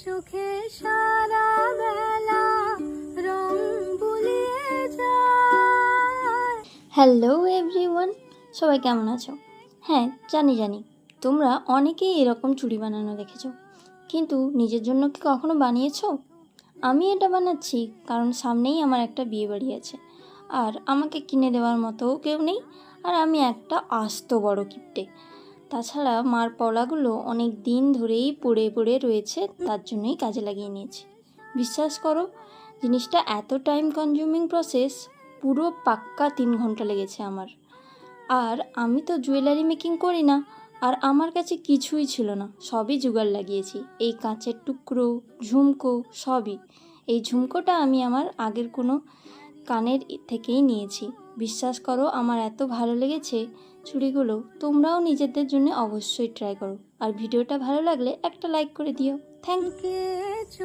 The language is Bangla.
চোখে সারা বেলা রং বুলিয়ে যায়। হ্যালো এভরিওয়ান, সবাই কেমন আছো? হ্যাঁ, জানি তোমরা অনেকেই এরকম চুড়ি বানানো দেখেছো, কিন্তু নিজের জন্য কি কখনো বানিয়েছো? আমি এটা বানাচ্ছি কারণ সামনেই আমার একটা বিয়ে বাড়ি আছে, আর আমাকে কিনে দেওয়ার মতো কেউ নেই, আর আমি একটা আস্ত বড় কিপ্টে। তাছাড়া মার পলাগুলো অনেক দিন ধরেই পড়ে রয়েছে, তার জন্যই কাজে লাগিয়ে নিয়েছি। বিশ্বাস করো, জিনিসটা এত টাইম কনজিউমিং প্রসেস, পুরো পাক্কা 3 ঘন্টা লেগেছে আমার। আর আমি তো জুয়েলারি মেকিং করি না, আর আমার কাছে কিছুই ছিল না, সবই জোগাড় লাগিয়েছি। এই কাঁচের টুকরো, ঝুমকো, সবই। এই ঝুমকোটা আমি আমার আগের কোনো কানের থেকেই নিয়েছি। বিশ্বাস করো, আমার এত ভালো লেগেছে চুড়িগুলো। তোমরাও নিজেদের জন্য অবশ্যই ট্রাই করো, আর ভিডিওটা ভালো লাগলে একটা লাইক করে দিও। Thank you.